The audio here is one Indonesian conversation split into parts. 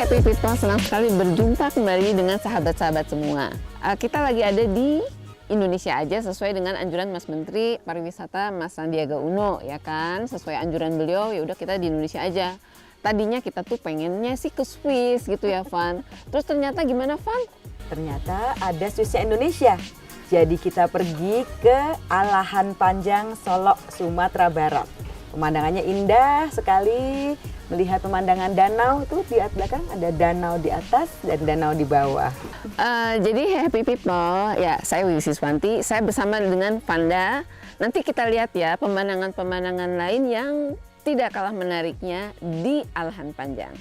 Happy People, senang sekali berjumpa kembali dengan sahabat-sahabat semua. Kita lagi ada di Indonesia aja sesuai dengan anjuran Mas Menteri Pariwisata Mas Sandiaga Uno, ya kan? Sesuai anjuran beliau, ya udah kita di Indonesia aja. Tadinya kita tuh pengennya sih ke Swiss gitu ya, Van. Terus ternyata gimana, Van? Ternyata ada Swissnya Indonesia. Jadi kita pergi ke Alahan Panjang, Solok, Sumatera Barat. Pemandangannya indah sekali, melihat pemandangan danau itu di belakang ada danau di atas dan danau di bawah. Jadi Happy People, ya saya Wiwi Siswanti, saya bersama dengan Vanda. Nanti kita lihat ya pemandangan-pemandangan lain yang tidak kalah menariknya di Alahan Panjang.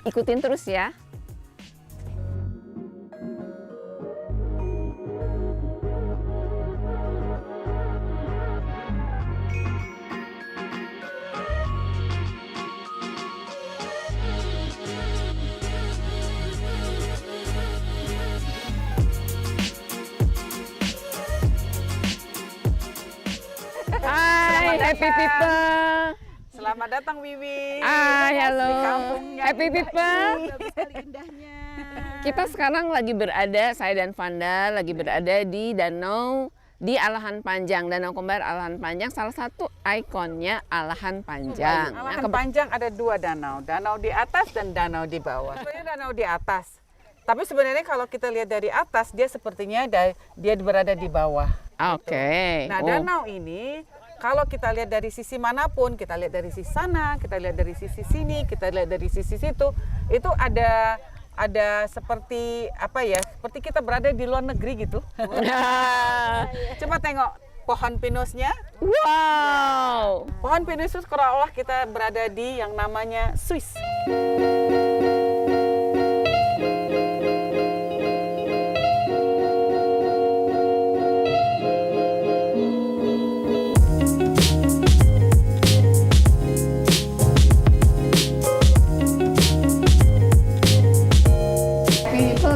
Ikutin terus ya. Hai Happy People. Selamat datang Wiwi. Hai, halo. Di kampung yang Happy indah People. ini. Bagus sekali indahnya. Kita sekarang lagi berada, saya dan Vanda lagi berada di danau di Alahan Panjang, Danau Kembar Alahan Panjang, salah satu ikonnya Alahan Panjang. Alahan Panjang ada dua danau, danau di atas dan danau di bawah. Sebenarnya danau di atas. Tapi sebenarnya kalau kita lihat dari atas, dia sepertinya dia berada di bawah. Oke. Nah, danau ini kalau kita lihat dari sisi manapun, kita lihat dari sisi sana, kita lihat dari sisi sini, kita lihat dari sisi situ, itu ada seperti apa ya? Seperti kita berada di luar negeri gitu. Coba tengok pohon pinusnya. Wow. Pohon pinus itu seolah-olah kita berada di yang namanya Swiss.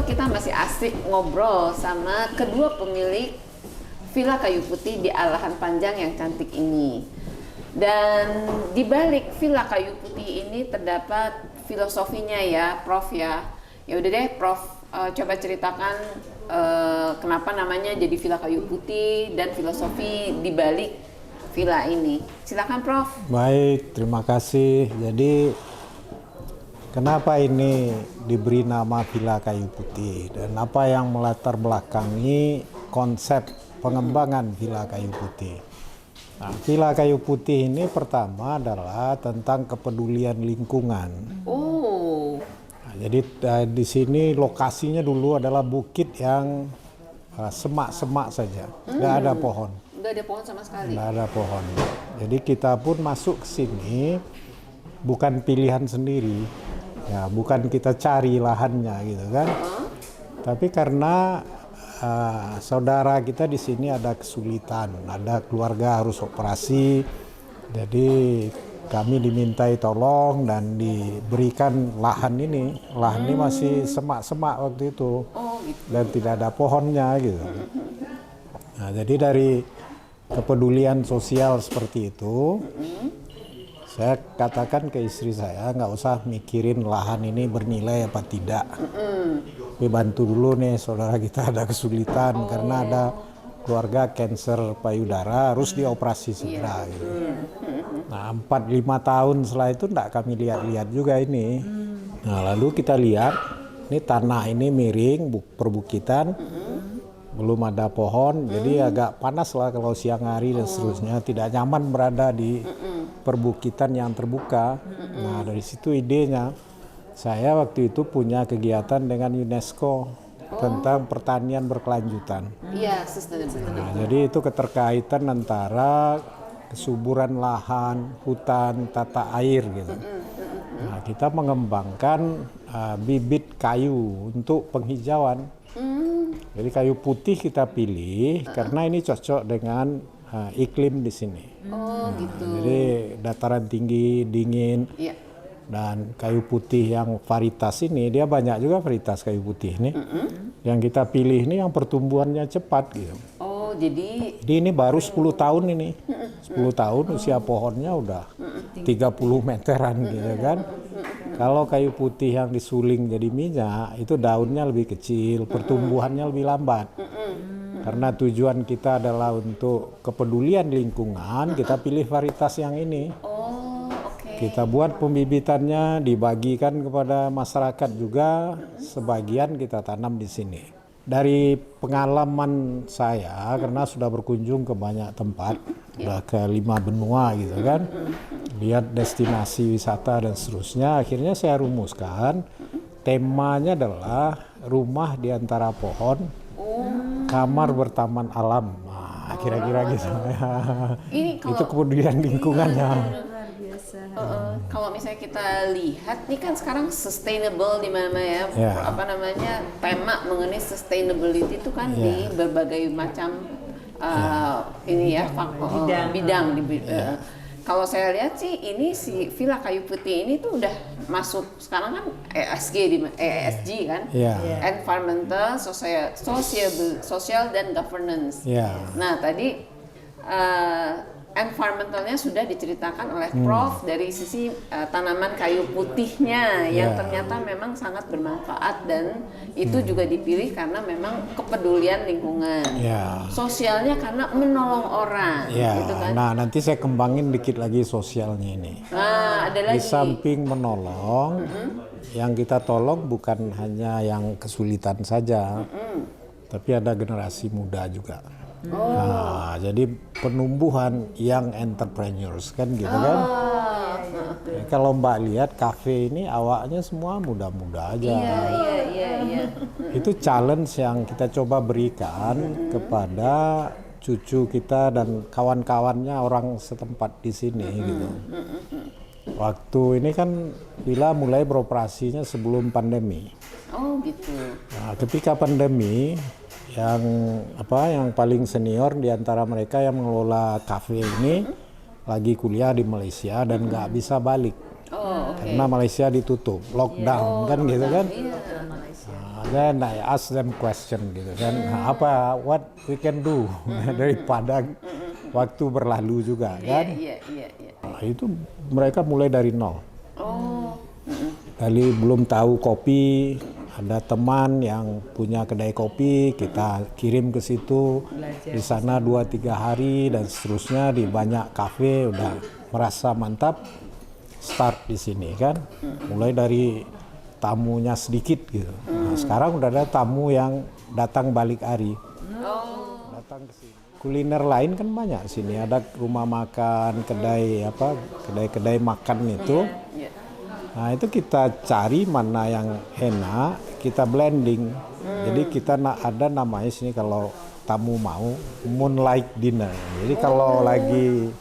Kita masih asik ngobrol sama kedua pemilik Villa Kayu Putih di Alahan Panjang yang cantik ini. Dan di balik Villa Kayu Putih ini terdapat filosofinya ya, Prof ya. Ya udah deh, Prof, coba ceritakan kenapa namanya jadi Villa Kayu Putih dan filosofi di balik villa ini. Silakan, Prof. Baik, terima kasih. Jadi kenapa ini diberi nama Villa Kayu Putih dan apa yang melatar belakangi konsep pengembangan Villa Kayu Putih? Nah, Villa Kayu Putih ini pertama adalah tentang kepedulian lingkungan. Oh. Nah, jadi di sini lokasinya dulu adalah bukit yang semak-semak saja, nggak ada pohon. Nggak ada pohon sama sekali. Nggak ada pohon. Jadi kita pun masuk ke sini bukan pilihan sendiri. Ya, bukan kita cari lahannya gitu kan, tapi karena saudara kita di sini ada kesulitan, ada keluarga harus operasi, jadi kami dimintai tolong dan diberikan lahan ini. Lahan ini masih semak-semak waktu itu dan tidak ada pohonnya gitu. Nah, jadi dari kepedulian sosial seperti itu, saya katakan ke istri saya, nggak usah mikirin lahan ini bernilai apa tidak. Tapi bantu dulu nih, saudara kita ada kesulitan karena ada keluarga kanker payudara harus dioperasi segera. Gitu. Nah 4-5 tahun setelah itu nggak kami lihat-lihat juga ini. Nah lalu kita lihat, ini tanah ini miring, perbukitan, belum ada pohon, jadi agak panas lah kalau siang hari dan seterusnya, tidak nyaman berada di perbukitan yang terbuka. Nah dari situ idenya, saya waktu itu punya kegiatan dengan UNESCO tentang pertanian berkelanjutan. Iya, sustainable. Nah, jadi itu keterkaitan antara kesuburan lahan, hutan, tata air gitu. Nah kita mengembangkan bibit kayu untuk penghijauan. Jadi kayu putih kita pilih karena ini cocok dengan iklim di sini. Oh gitu. Jadi dataran tinggi, dingin, dan kayu putih yang varietas ini, dia banyak juga varietas kayu putih ini. Yang kita pilih ini yang pertumbuhannya cepat gitu. Oh jadi ini baru 10 tahun ini. 10 tahun usia pohonnya udah 30 meteran gitu kan. Kalau kayu putih yang disuling jadi minyak, itu daunnya lebih kecil, pertumbuhannya lebih lambat. Karena tujuan kita adalah untuk kepedulian lingkungan, kita pilih varietas yang ini. Oh, oke. Kita buat pembibitannya, dibagikan kepada masyarakat juga, sebagian kita tanam di sini. Dari pengalaman saya, karena sudah berkunjung ke banyak tempat, sudah ke 5 benua gitu kan, lihat destinasi wisata dan seterusnya, akhirnya saya rumuskan, temanya adalah rumah di antara pohon, kamar bertaman alam. Nah, kira-kira gitu. Ini kalau Itu kepedulian lingkungannya. kalau misalnya kita lihat, ini kan sekarang sustainable di mana ya, Ya. apa namanya, tema mengenai sustainability itu kan di berbagai macam ini ya bidang. Kalau saya lihat sih ini si Villa Kayu Putih ini tuh udah masuk sekarang kan ESG kan, environmental, social dan governance. Nah tadi environmentalnya sudah diceritakan oleh Prof dari sisi tanaman kayu putihnya yang ternyata memang sangat bermanfaat dan itu juga dipilih karena memang kepedulian lingkungan. Sosialnya karena menolong orang, gitu kan. Nah nanti saya kembangin dikit lagi sosialnya ini. Nah, ada lagi. Di samping menolong, yang kita tolong bukan hanya yang kesulitan saja, tapi ada generasi muda juga. Nah, jadi penumbuhan young entrepreneurs kan gitu kan. Kalau Mbak lihat kafe ini awaknya semua muda-muda aja. Iya. Itu challenge yang kita coba berikan kepada cucu kita dan kawan-kawannya orang setempat di sini gitu. Waktu ini kan Villa mulai beroperasinya sebelum pandemi. Oh gitu. Nah, ketika pandemi yang paling senior di antara mereka yang mengelola kafe ini lagi kuliah di Malaysia dan nggak bisa balik karena Malaysia ditutup, lockdown kan gitu kan. Then I ask them question gitu kan, what we can do daripada waktu berlalu juga kan. Nah, itu mereka mulai dari nol. Kali belum tahu kopi, ada teman yang punya kedai kopi, kita kirim ke situ, di sana 2-3 hari dan seterusnya di banyak kafe udah merasa mantap, start di sini kan, mulai dari tamunya sedikit gitu. Nah, sekarang udah ada tamu yang datang balik hari, datang ke sini. Kuliner lain kan banyak sini, ada rumah makan, kedai makan itu. Nah itu kita cari mana yang enak, kita blending. Jadi kita ada namanya sini kalau tamu mau moonlight dinner. Jadi kalau lagi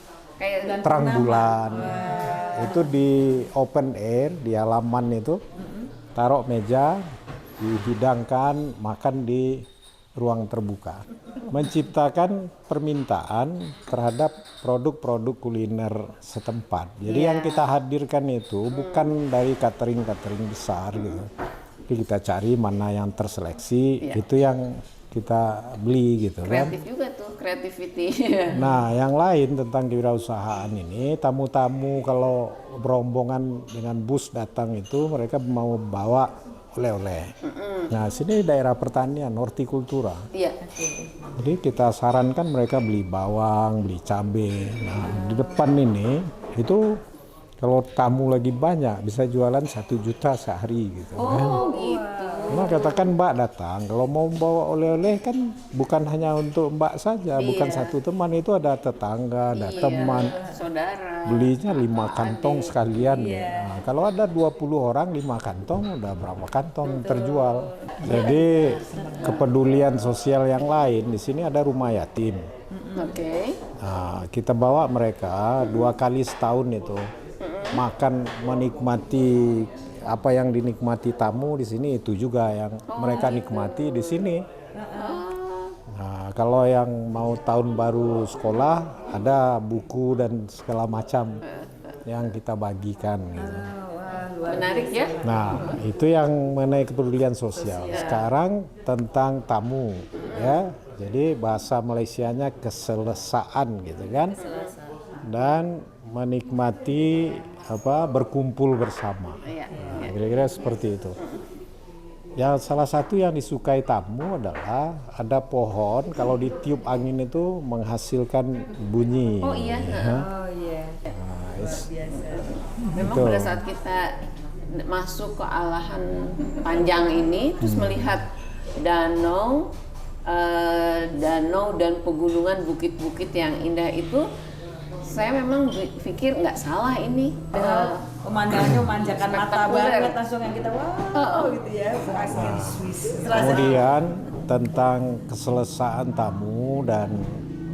terang bulan itu di open air di halaman itu taruh meja, dihidangkan, makan di ruang terbuka. Menciptakan permintaan terhadap produk-produk kuliner setempat. Jadi yang kita hadirkan itu bukan dari catering besar gitu. Tapi kita cari mana yang terseleksi, itu yang kita beli gitu kan. Kreatif juga tuh, creativity. Nah, yang lain tentang kewirausahaan ini, tamu-tamu kalau berombongan dengan bus datang itu mereka mau bawa oleh-oleh. Nah, sini daerah pertanian, hortikultura. Jadi kita sarankan mereka beli bawang, beli cabai. Nah, di depan ini itu kalau tamu lagi banyak bisa jualan 1 juta sehari gitu kan. Gitu. Nah, katakan Mbak datang, kalau mau bawa oleh-oleh kan bukan hanya untuk Mbak saja, bukan satu teman, itu ada tetangga, ada teman, saudara. Belinya 5 kantong sekalian. Nah, kalau ada 20 orang 5 kantong, udah berapa kantong terjual. Jadi kepedulian sosial yang lain, di sini ada rumah yatim. Nah, kita bawa mereka 2 kali setahun itu makan, menikmati apa yang dinikmati tamu di sini itu juga yang mereka nikmati di sini. Nah, kalau yang mau tahun baru sekolah ada buku dan segala macam yang kita bagikan gitu. Menarik ya. Nah, itu yang mengenai kepedulian sosial. Sekarang tentang tamu ya. Jadi bahasa Malaysianya keselesaan gitu kan. Dan menikmati berkumpul bersama. Iya. Nah, kira-kira seperti itu. Ya, salah satu yang disukai tamu adalah ada pohon kalau ditiup angin itu menghasilkan bunyi. Oh iya. Oh iya. Nah, Memang Betul. pada saat kita masuk ke alahan panjang ini, terus melihat danau, danau dan pegunungan, bukit-bukit yang indah itu, saya memang pikir nggak salah ini. Pemandangannya memanjakan mata Spektakuler. banget, langsung yang kita wow gitu ya. Serasa di Swiss. Kemudian tentang keselesaan tamu dan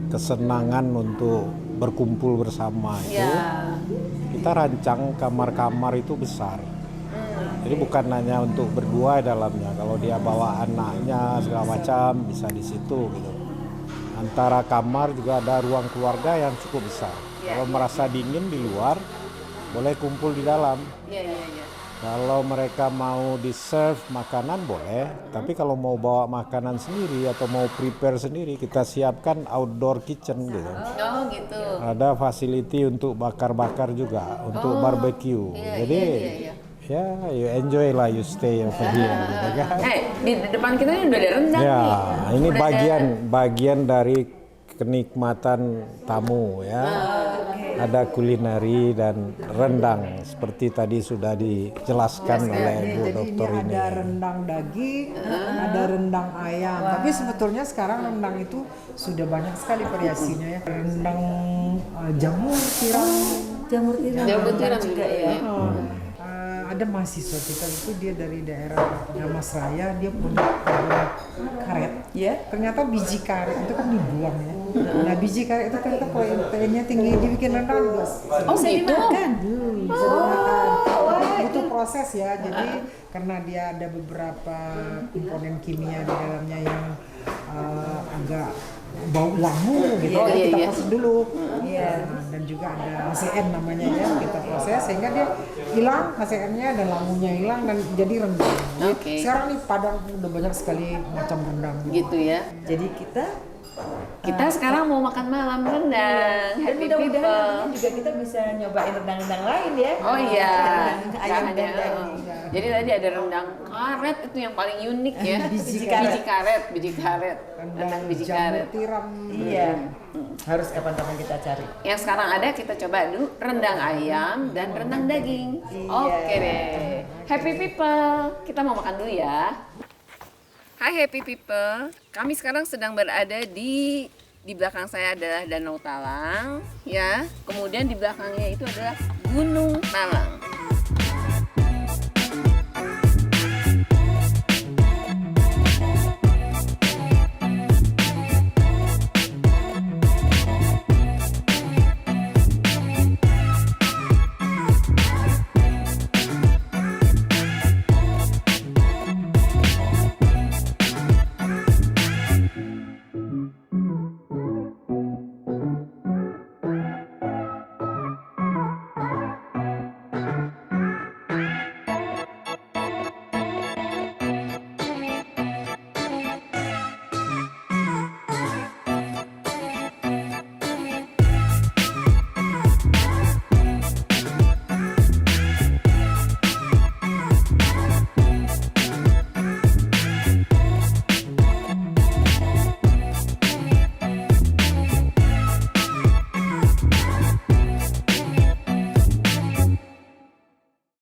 kesenangan untuk berkumpul bersama itu, Ya. kita rancang kamar-kamar itu besar. Jadi bukan hanya untuk berdua dalamnya. Kalau dia bawa anaknya segala macam bisa di situ gitu. Antara kamar juga ada ruang keluarga yang cukup besar. Kalau merasa dingin di luar, boleh kumpul di dalam. Iya, iya, iya. Kalau mereka mau di-serve makanan boleh, tapi kalau mau bawa makanan sendiri atau mau prepare sendiri, kita siapkan outdoor kitchen gitu. Oh gitu. Ada facility untuk bakar-bakar juga, untuk barbecue. Iya, Jadi iya. ya you enjoy lah, you stay over here gitu kan. Di depan kita ini udah ada rendang Ya, nih. ini Udah ada- bagian dari kenikmatan tamu ya. Ada kulineri dan rendang seperti tadi sudah dijelaskan oleh Bu Jadi Dokter ini ini. ada rendang daging, ada rendang ayam. Tapi sebetulnya sekarang rendang itu sudah banyak sekali variasinya ya. Rendang jamur tiram. Jamur tiram. Jamur tiram juga ya. Ada mahasiswa kita itu dia dari daerah Damas Raya, dia punya kebun karet. Ya. Ternyata biji karet itu kan dibuang ya. Nah biji karet itu ternyata proteinnya tinggi, dibikin rendang juga. Oh gitu. Bisa dimakan. Tapi butuh proses ya. Jadi karena dia ada beberapa komponen kimia di dalamnya yang agak bau langu gitu, Iya, iya, kita iya. proses dulu. Iya. Dan juga ada HCN namanya ya, kita proses sehingga dia hilang HCN-nya dan langunya hilang dan jadi rendang. Jadi Oke. sekarang nih Padang udah banyak sekali macam rendang. Gitu ya. Jadi kita Kita sekarang mau makan malam rendang. dan Happy mudah-mudahan people. nantinya juga kita bisa nyobain rendang-rendang lain ya. Oh iya. Rendang ayam Nggak dan hanya- daging. Jadi tadi ada rendang karet itu yang paling unik ya. Biji Biji karet. Rendang biji jamur karet. tiram. Iya. Harus kapan-kapan kita cari. Yang sekarang ada kita coba dulu rendang ayam dan rendang daging. Oke deh. Happy people, kita mau makan dulu ya. Hai happy people, kami sekarang sedang berada di belakang saya adalah Danau Talang ya. Kemudian di belakangnya itu adalah Gunung Talang.